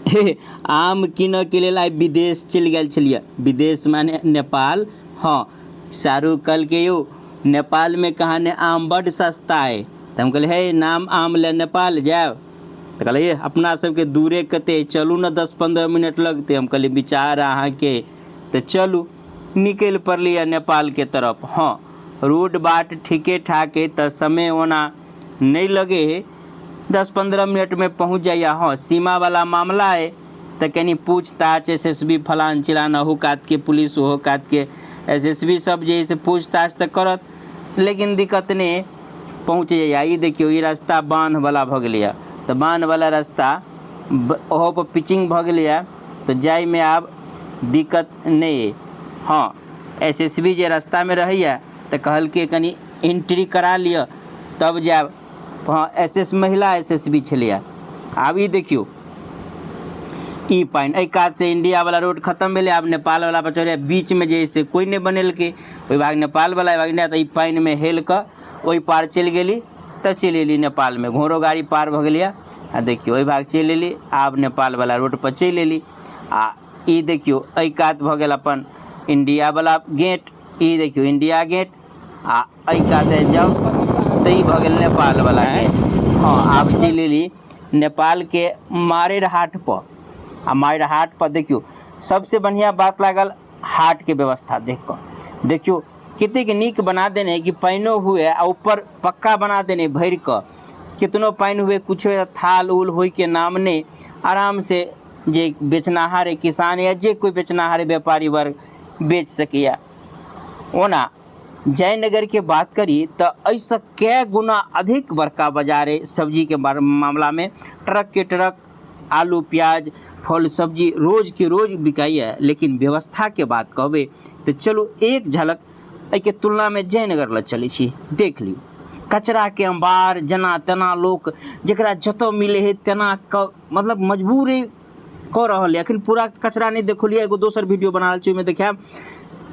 आम किन के लेल आइ विदेश चलि गेल छलिए। विदेश माने नेपाल। हाँ, शाहरुख कल के यौ नेपाल में कहाँ ने आम बड़ सस्ता है। तो हम कहले हे नाम आम ले नेपाल जाएब। तो कहले अपना सबके दूरे कते, चलू न 10-15 मिनट लगते। हम कहले विचार अहाँ के, तो चलू निकल पड़लिए नेपाल के तरफ। हाँ, रोड बाट ठीके ठाक है, तो समय होना नहीं लगे है, 10-15 मिनट में पहुँच जाइए। हाँ, सीमा वाला मामला है तो कहीं पूछताछ SSB फलान चिलाना हो कात के पुलिस हो कात के SSB सब जैसे पूछताछ तो करत, लेकिन दिक्कत नहीं पहुँच जाइए। ये देखियो ये रास्ता बांध वाला भ गया, तो बांध वाला रास्ता ओहो पर पिचिंग भ गया, तो जाए में अब दिक्कत नहीं है। हाँ, SSB जे रास्ता में रहिए तो कहल के कनी एंट्री करा लिया तब जाब। हाँ, महिला SSB छलिए। आब ई देखियो ई पाइन एहि कात से इंडिया वाला रोड खत्म भेले, आब नेपाल वाला पर चढ़े। बीच में जैसे कोई नहीं बनेलके, ओहि भाग नेपाल वाला भाग नहीं, तो ई पाइन में हेल कर ओहि पार चल गेली, तब चल एली नेपाल में। घोड़ो गाड़ी पार भ गलिया। आ देखियो ओहि भाग चल एली, आब नेपाल वाला रोड पर चल एली। आ ई देखियो एहि कात भ गेल अपन इंडिया वाला गेट। ई देखियो इंडिया गेट। आ एहि कात जाओ तो ई भ गेल नेपाल वाला गेट। हाँ, आब चल एली नेपाल के मारेरहाट पर। आ मारेरहाट पर देखियो सबसे बढ़िया बात लागल हाट के व्यवस्था देख कर। देखियो कितने नीक बना देने कि पाइनो हुए आ ऊपर पक्का बना देने भर कर, कितनो पाइन हुए कुछ थाल उल हो के नाम ने आराम से जे बेचनाहार किसान या जे कोई बेचनाहार व्यापारी वर्ग बेच सकिया। ओना जयनगर के बात करी तो ऐसा कै गुना अधिक बड़का बाजार है सब्जी के मामला में। ट्रक के ट्रक आलू प्याज फल सब्जी रोज के रोज बिकाई है। लेकिन व्यवस्था के बात कहबे तो चलो एक झलक के तुलना में जयनगर ल चले छी। देख ली कचरा के अंबार, जना तना लोग जरा जतो मिले है तना मतलब मजबूर कर रहा है। अखन पूरा कचरा नहीं देखलिए, एगो दोसर वीडियो बना रहा में देखा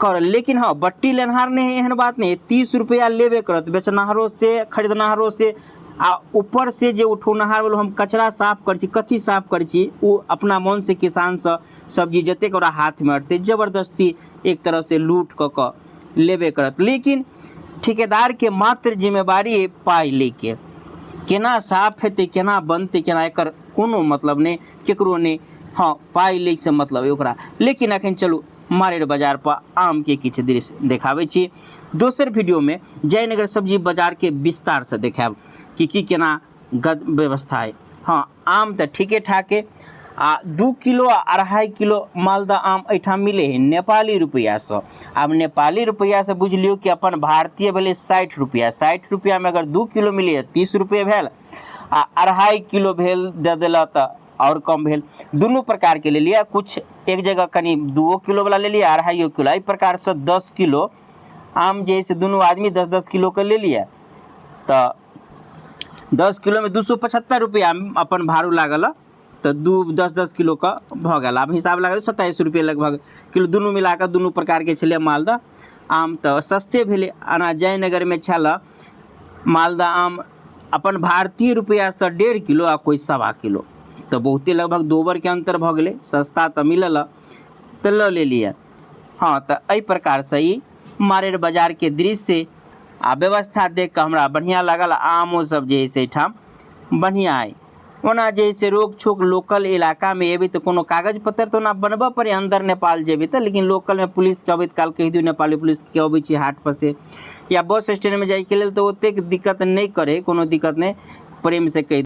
कर। लेकिन हाँ, बट्टी लेनहार नहीं एहन बात नहीं, 30 रुपया लेबे करत बेचनहारों से खरीदनहारों से। आ ऊपर से जे उठौनहार वालों हम कचरा साफ कर छी, कथी साफ कर छी, वो अपना मन से किसान से सब्जी जतेक ओकरा हाथ में अटते जबरदस्ती एक तरह से लूट क लेबे करत। लेकिन ठेकेदार के मात्र जिम्मेवारी है पाई लेके, केना साफ हेतै केना बनते केना एकर कोनो मतलब नहीं केकरो नहीं। हाँ, पाई ले से मतलब है ओकरा। लेकिन अखन चलू मारेर बाजार पर आम के किछु दृश्य देखाबै छी। दोसर वीडियो में जयनगर सब्जी बाजार के विस्तार से देखाब कि केना गद व्यवस्था है। हाँ, आम तो ठीके ठाक है। 2 किलो 2.5 किलो मालदा आम एठाम मिले है नेपाली रुपया से। अब नेपाली रुपया से बुझ लियो कि अपन भारतीय भेले 60 रुपया। 60 रुपया में अगर 2 किलो मिले 30 रुपये भेल, आ 2.5 किलो भेल दे दिला तो और कम भेल। दोनों प्रकार के ले लिया, कुछ एक जगह कहीं 2 किलो वाला ले लिया 2.5 किलो। इस प्रकार से 10 किलो आम जैसे दोनों आदमी 10-10 किलो का ले लिया, तो 10 किलो में 275 रुपया अपन भाड़ू लागल, तो 10-10 किलो का भ गया। अब हिसाब लगा 27 रुपये लगभग किलो। दोनों मिलाकर दोनों प्रकार के छे मालदा आम, तो सस्ते भेले। आना जयनगर में छल मालदा आम अपन भारतीय रुपया से 1.5 किलो आ कोई 1.25 किलो, तो बहुते लगभग 2 बार के अंतर भ गए। सस्ता तो मिलल तो ले लिया। हाँ, तो एहि प्रकार से ही मारेर बाजार के दृश्य आ व्यवस्था देख कर हमरा बढ़िया लागल। आमो सब जैसे ठाम बढ़िया है। ओना जैसे रोक छोक लोकल इलाका में एबे तो कोनो कागज पत्र तो ना बनबा पड़े, अंदर नेपाल जेबे तो। लेकिन लोकल में पुलिस के अबैत काल कह दियो नेपाली पुलिस के अबै छी हाट पर से या बस स्टैंड में जाए के लेल, तो ओतेक दिक्कत नहीं करे, कोनो दिक्कत नहीं, प्रेम से कह